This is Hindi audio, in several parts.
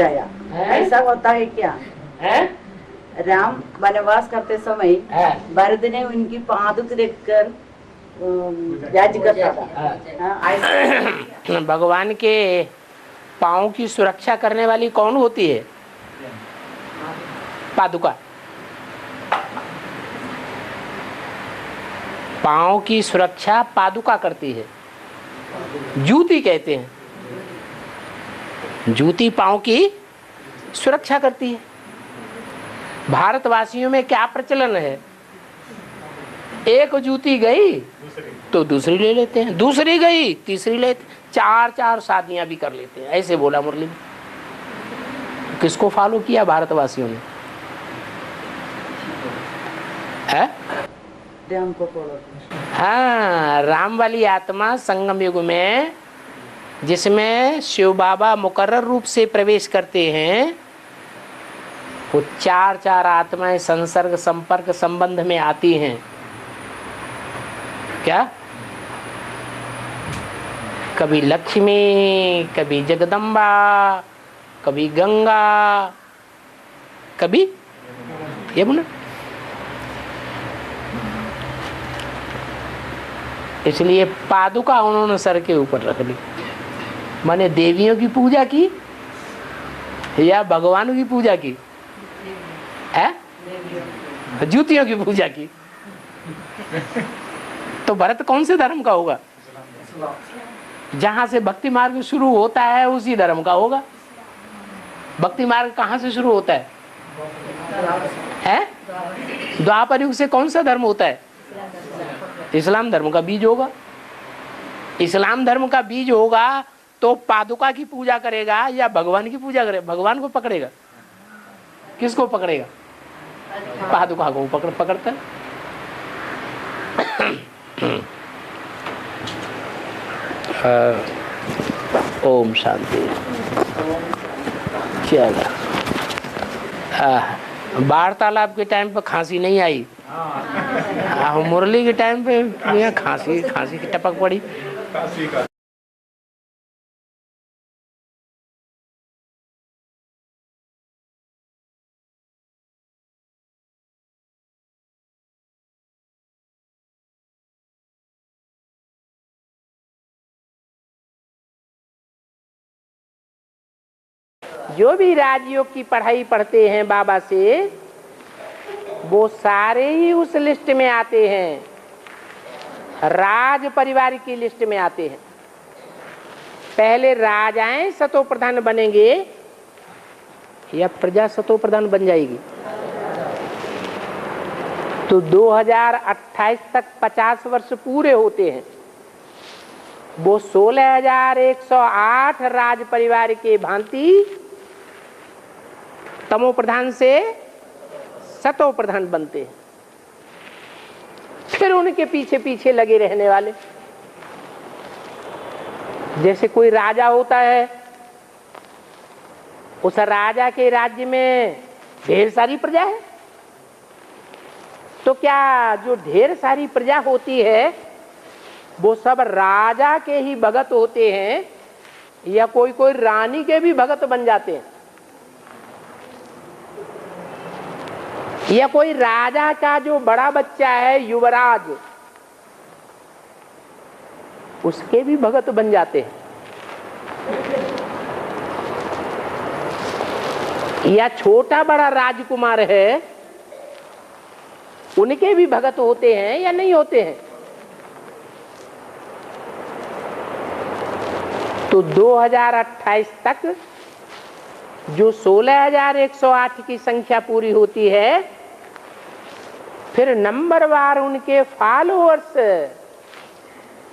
आया। ऐसा होता है क्या है? राम वनवास करते समय भरत ने उनकी पादुक देखकर याद करता था। भगवान के पाँव की सुरक्षा करने वाली कौन होती है? पादुका। पाँव की सुरक्षा पादुका करती है। जूती कहते हैं, जूती पाँव की सुरक्षा करती है। भारतवासियों में क्या प्रचलन है? एक जूती गई तो दूसरी ले लेते हैं, दूसरी गई तीसरी लेते, चार चार शादियां भी कर लेते हैं। ऐसे बोला मुरली। किसको फॉलो किया भारतवासियों ने? है? राम को फॉलो। हाँ, राम वाली आत्मा संगम युग में जिसमें शिव बाबा मुकर्रर रूप से प्रवेश करते हैं, वो चार चार आत्माएं संसर्ग संपर्क संबंध में आती हैं। क्या? कभी लक्ष्मी, कभी जगदम्बा, कभी गंगा, कभी यमुना। इसलिए पादुका उन्होंने सर के ऊपर रख ली। माने देवियों की पूजा की या भगवान की पूजा की? है? जूतियों की पूजा की। तो भरत कौन से धर्म का होगा? जहां से भक्ति मार्ग शुरू होता है उसी धर्म का होगा। भक्ति मार्ग कहां से शुरू होता है? द्वापर युग से कौन सा धर्म होता है? इस्लाम धर्म का बीज होगा। इस्लाम धर्म का बीज होगा तो पादुका की पूजा करेगा या भगवान की पूजा करेगा? भगवान को पकड़ेगा, किसको पकड़ेगा? पादुका को पकड़ता है। ओम शांति। चलो, वार्तालाप के टाइम पे खांसी नहीं आई, मुरली के टाइम पे खांसी की टपक पड़ी। जो भी राजयोग की पढ़ाई पढ़ते हैं बाबा से, वो सारे ही उस लिस्ट में आते हैं, राज परिवार की लिस्ट में आते हैं। पहले राजाएं सतो प्रधान बनेंगे या प्रजा सतो प्रधान बन जाएगी? तो 2028 तक 50 वर्ष पूरे होते हैं। वो 16,108 राज परिवार के भांति तमो प्रधान से सतो प्रधान बनते हैं। फिर उनके पीछे पीछे लगे रहने वाले। जैसे कोई राजा होता है, उस राजा के राज्य में ढेर सारी प्रजा है, तो क्या जो ढेर सारी प्रजा होती है वो सब राजा के ही भगत होते हैं या कोई कोई रानी के भी भगत बन जाते हैं? या कोई राजा का जो बड़ा बच्चा है युवराज, उसके भी भगत बन जाते हैं? या छोटा बड़ा राजकुमार है, उनके भी भगत होते हैं या नहीं होते हैं? तो 2028 तक जो 16,108 की संख्या पूरी होती है, फिर नंबरवार उनके फॉलोअर्स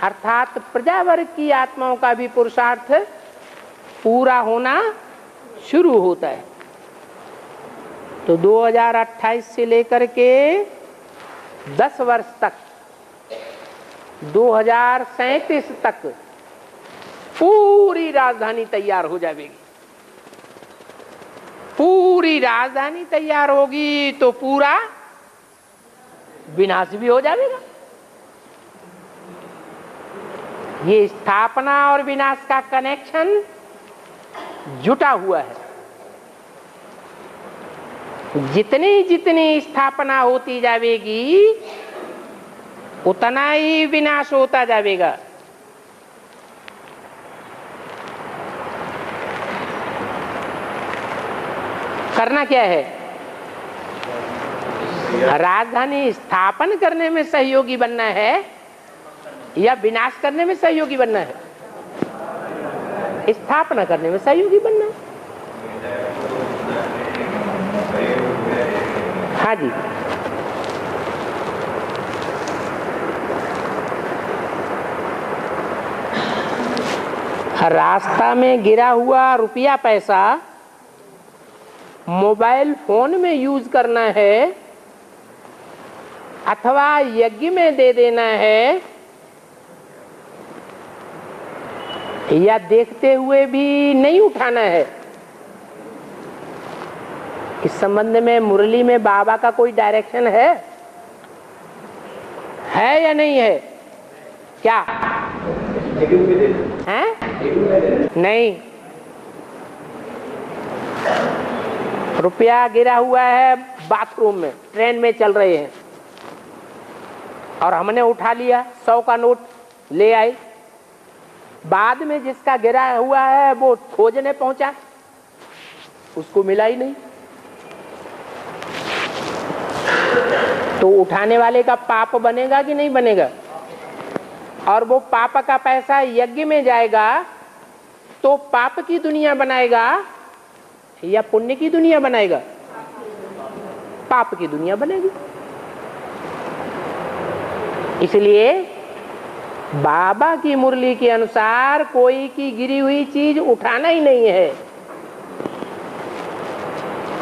अर्थात प्रजावर्ग की आत्माओं का भी पुरुषार्थ पूरा होना शुरू होता है। तो 2028 से लेकर के 10 वर्ष तक 2037 तक पूरी राजधानी तैयार हो जाएगी। पूरी राजधानी तैयार होगी तो पूरा विनाश भी हो जाएगा। ये स्थापना और विनाश का कनेक्शन जुटा हुआ है। जितनी जितनी स्थापना होती जाएगी उतना ही विनाश होता जाएगा। करना क्या है? राजधानी स्थापन करने में सहयोगी बनना है या विनाश करने में सहयोगी बनना है? स्थापना करने में सहयोगी बनना है। हाँ जी, रास्ता में गिरा हुआ रुपया पैसा मोबाइल फोन में यूज करना है अथवा यज्ञ में दे देना है, या देखते हुए भी नहीं उठाना है। इस संबंध में मुरली में बाबा का कोई डायरेक्शन है या नहीं है? क्या है? नहीं। रुपया गिरा हुआ है बाथरूम में, ट्रेन में चल रहे हैं और हमने उठा लिया, 100 का नोट ले आए। बाद में जिसका गिरा हुआ है वो खोजने पहुंचा, उसको मिला ही नहीं, तो उठाने वाले का पाप बनेगा कि नहीं बनेगा? और वो पाप का पैसा यज्ञ में जाएगा तो पाप की दुनिया बनाएगा या पुण्य की दुनिया बनाएगा? पाप की दुनिया बनेगी। इसलिए बाबा की मुरली के अनुसार कोई की गिरी हुई चीज उठाना ही नहीं है।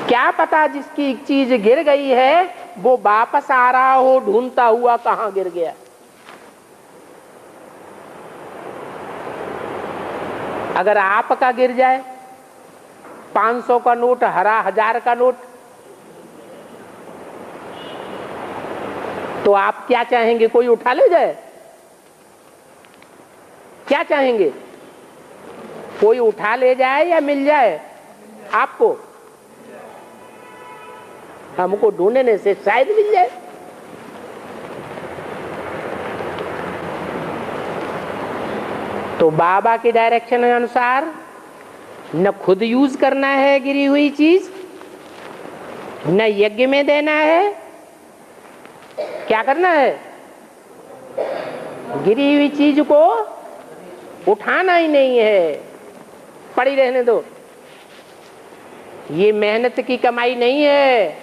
क्या पता जिसकी चीज गिर गई है वो वापस आ रहा हो ढूंढता हुआ कहां गिर गया। अगर आपका गिर जाए 500 का नोट, हरा 1000 का नोट, तो आप क्या चाहेंगे? कोई उठा ले जाए? क्या चाहेंगे? कोई उठा ले जाए या मिल जाए आपको? हमको ढूंढने से शायद मिल जाए। तो बाबा के डायरेक्शन के अनुसार न खुद यूज करना है गिरी हुई चीज, न यज्ञ में देना है। क्या करना है? गिरी हुई चीज को उठाना ही नहीं है, पड़ी रहने दो। ये मेहनत की कमाई नहीं है।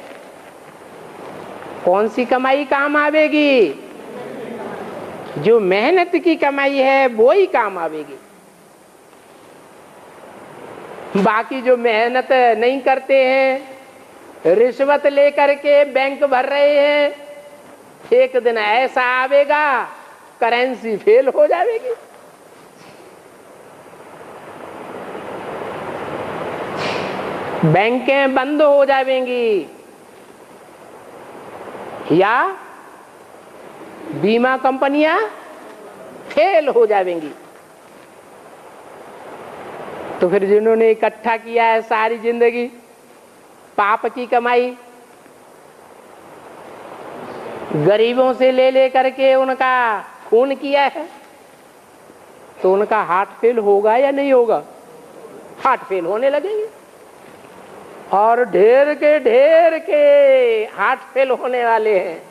कौन सी कमाई काम आवेगी? जो मेहनत की कमाई है वो ही काम आवेगी। बाकी जो मेहनत नहीं करते हैं, रिश्वत लेकर के बैंक भर रहे हैं, एक दिन ऐसा आवेगा करेंसी फेल हो जाएगी। बैंकें बंद हो जाएंगी या बीमा कंपनियां फेल हो जाएंगी। तो फिर जिन्होंने इकट्ठा किया है सारी जिंदगी पाप की कमाई, गरीबों से ले करके उनका खून किया है, तो उनका हार्ट फेल होगा या नहीं होगा? हार्ट फेल होने लगेंगे और ढेर के हार्ट फेल होने वाले हैं।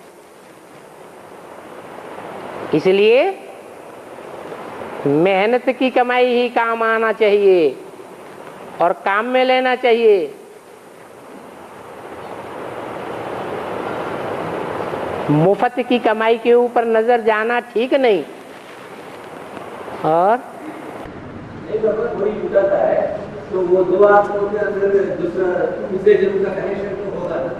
इसलिए मेहनत की कमाई ही काम आना चाहिए और काम में लेना चाहिए। मुफ्त की कमाई के ऊपर नजर जाना ठीक नहीं। और तो वो दो आत्माओं के अंदर दूसरे जन्म का कनेक्शन तो होगा ना?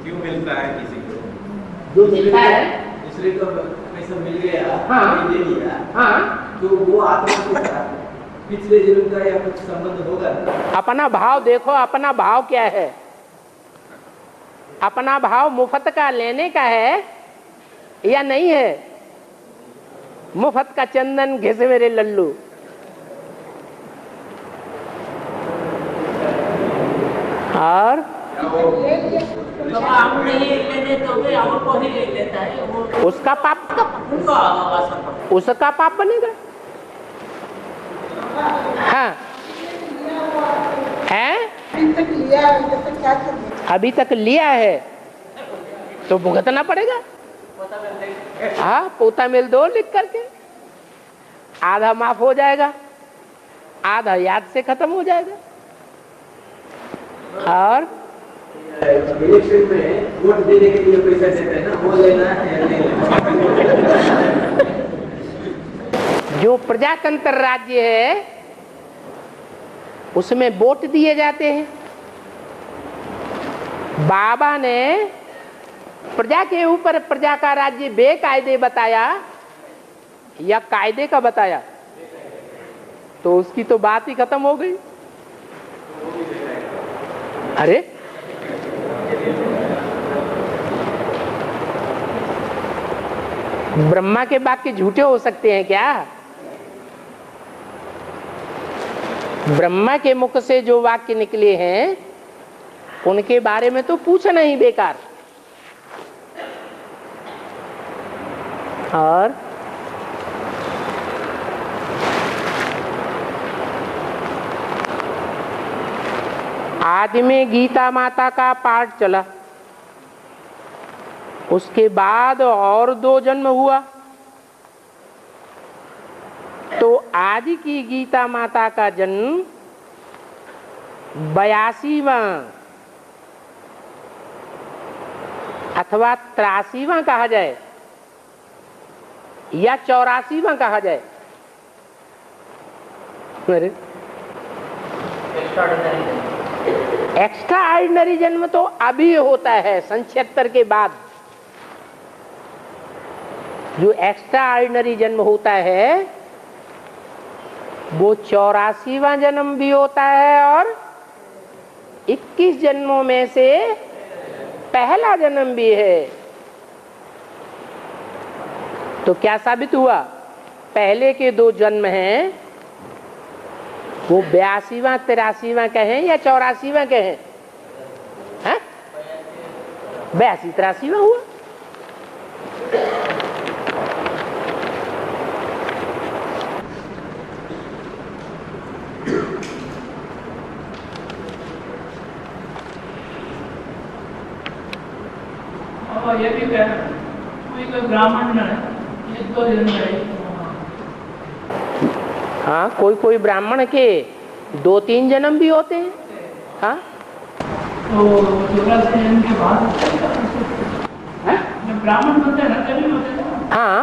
क्यों मिलता है किसी को? दूसरे को पैसा मिल गया, हाँ, दे दिया, हाँ, तो वो आत्मा के साथ पिछले जन्म का या कुछ संबंध होगा ना? अपना भाव देखो, अपना भाव क्या है? अपना भाव मुफ्त का लेने का है या नहीं है? मुफ्त का चंदन घिस मेरे लल्लू। हम नहीं लेने तो भी हमको ही ले लेता है वो, उसका पाप, उनको असर पड़ता उसका पाप बनेगा। हाँ है, अभी तक लिया है तो भुगतना पड़ेगा। हाँ, पोता मिल दो लिख करके, आधा माफ हो जाएगा, आधा याद से खत्म हो जाएगा। और इलेक्शन में वोट देने के लिए पैसा देते हैं ना, वो लेना है नहीं लेना। जो प्रजातंत्र राज्य है उसमें वोट दिए जाते हैं। बाबा ने प्रजा के ऊपर प्रजा का राज्य बेकायदे बताया या कायदे का बताया, तो उसकी तो बात ही खत्म हो गई। अरे ब्रह्मा के वाक्य झूठे हो सकते हैं क्या? ब्रह्मा के मुख से जो वाक्य निकले हैं उनके बारे में तो पूछना ही बेकार। और आज में गीता माता का पाठ चला, उसके बाद और 2 जन्म हुआ, तो आज की गीता माता का जन्म 82वां अथवा 83वां कहा जाए या 84वां कहा जाए। एक्स्ट्रा ऑर्डिनरी जन्म तो अभी होता है सन 76 के बाद। जो एक्स्ट्रा ऑर्डिनरी जन्म होता है वो 84वां जन्म भी होता है और 21 जन्मों में से पहला जन्म भी है। तो क्या साबित हुआ? पहले के 2 जन्म हैं वो 82वां 83वां कहें या 84वां कहें? 82 83वां हुआ। और ये भी कह कोई ब्राह्मण है, ये 2 जन्म है। हाँ, कोई ब्राह्मण के 2-3 जन्म भी होते हैं। हाँ, तो 84 जन्म के बाद जब ब्राह्मण बनते हैं ना तभी होते हैं। हाँ,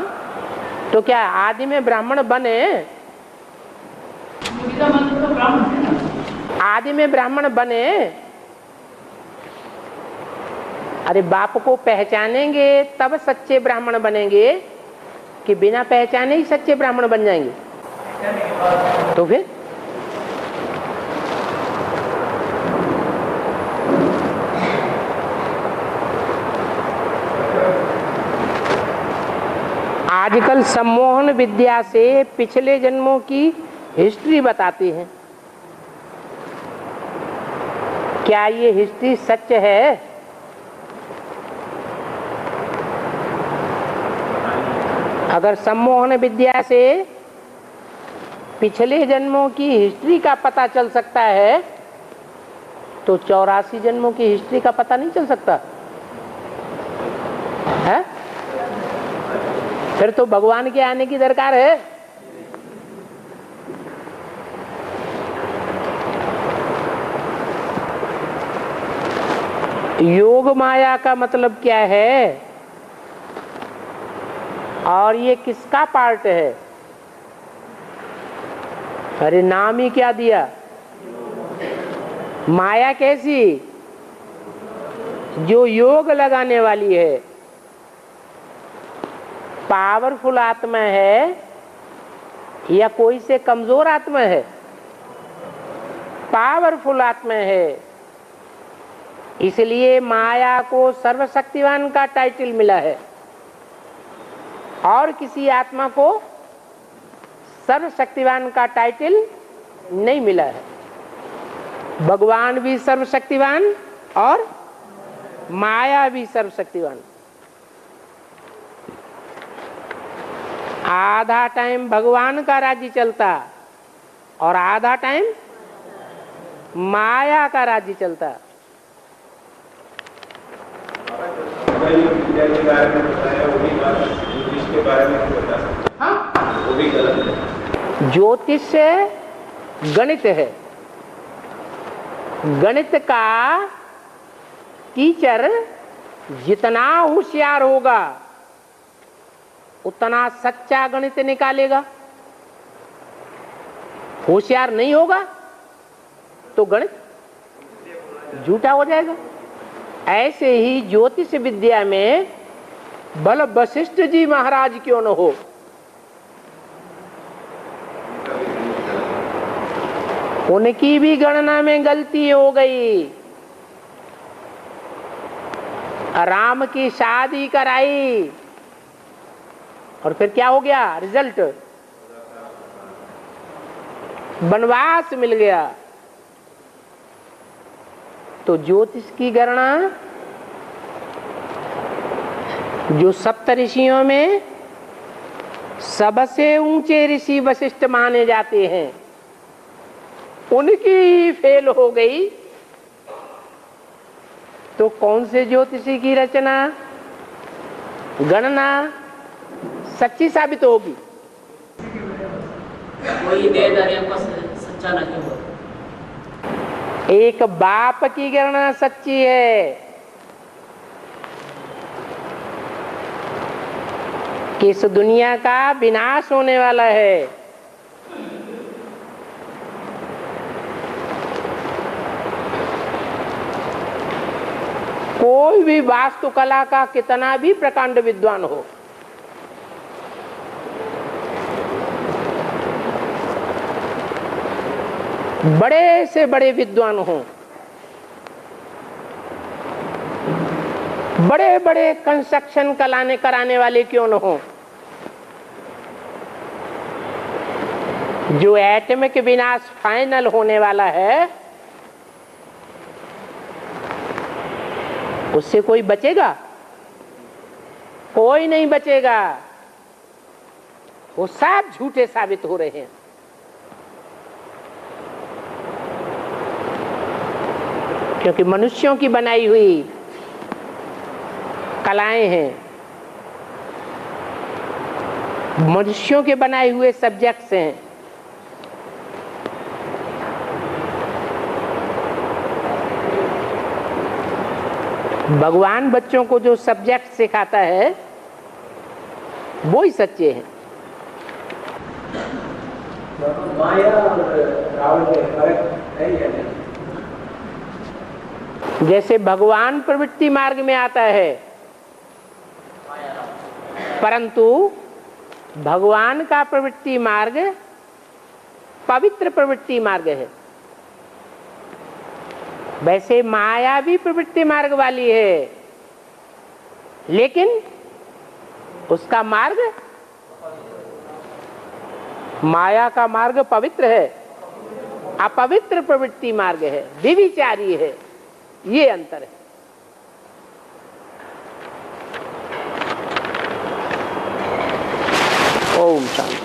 तो क्या आदि में ब्राह्मण बने? गीता मंत्र तो ब्राह्मण थे ना। आदि में ब्राह्मण बने? अरे बाप को पहचानेंगे तब सच्चे ब्राह्मण बनेंगे कि बिना पहचाने ही सच्चे ब्राह्मण बन जाएंगे? तो फिर आजकल सम्मोहन विद्या से पिछले जन्मों की हिस्ट्री बताते हैं। क्या ये हिस्ट्री सच है? अगर सम्मोहन विद्या से पिछले जन्मों की हिस्ट्री का पता चल सकता है तो 84 जन्मों की हिस्ट्री का पता नहीं चल सकता है? फिर तो भगवान के आने की दरकार है। योग माया का मतलब क्या है और ये किसका पार्ट है? अरे नाम ही क्या दिया, माया कैसी? जो योग लगाने वाली है, पावरफुल आत्मा है या कोई से कमजोर आत्मा है? पावरफुल आत्मा है, इसलिए माया को सर्वशक्तिवान का टाइटल मिला है और किसी आत्मा को सर्वशक्तिवान का टाइटल नहीं मिला है। भगवान भी सर्वशक्तिवान और माया भी सर्वशक्तिवान। आधा टाइम भगवान का राज्य चलता और आधा टाइम माया का राज्य चलता। विद्या के बारे में बताया, वो भी बात ज्योतिष के बारे में बता सकते, वो भी गलत है। ज्योतिष गणित है। गणित का टीचर जितना होशियार होगा उतना सच्चा गणित निकालेगा। होशियार नहीं होगा तो गणित झूठा हो जाएगा। ऐसे ही ज्योतिष विद्या में भले वशिष्ठ जी महाराज क्यों न हो, उनकी भी गणना में गलती हो गई। राम की शादी कराई और फिर क्या हो गया? रिजल्ट वनवास मिल गया। तो ज्योतिष की गणना जो सप्त ऋषियों में सबसे ऊंचे ऋषि वशिष्ठ माने जाते हैं, उनकी फेल हो गई, तो कौन से ज्योतिषी की रचना गणना सच्ची साबित होगी? कोई देदारियों का सच्चा नहीं हो। एक बाप की गणना सच्ची है कि इस दुनिया का विनाश होने वाला है। कोई भी वास्तुकला का कितना भी प्रकांड विद्वान हो, बड़े से बड़े विद्वान हों, बड़े बड़े कंस्ट्रक्शन कराने वाले क्यों न हो, जो एटमिक विनाश फाइनल होने वाला है उससे कोई बचेगा? कोई नहीं बचेगा। वो सब झूठे साबित हो रहे हैं। क्योंकि मनुष्यों की बनाई हुई कलाएं हैं, मनुष्यों के बनाए हुए सब्जेक्ट्स हैं। भगवान बच्चों को जो सब्जेक्ट सिखाता है वो ही सच्चे हैं। माया और रावण में फर्क है या नहीं? जैसे भगवान प्रवृत्ति मार्ग में आता है, परंतु भगवान का प्रवृत्ति मार्ग पवित्र प्रवृत्ति मार्ग है। वैसे माया भी प्रवृत्ति मार्ग वाली है, लेकिन उसका मार्ग, माया का मार्ग पवित्र है, अपवित्र प्रवृत्ति मार्ग है, व्यभिचारी है। ये अंतर है। ओम शांति।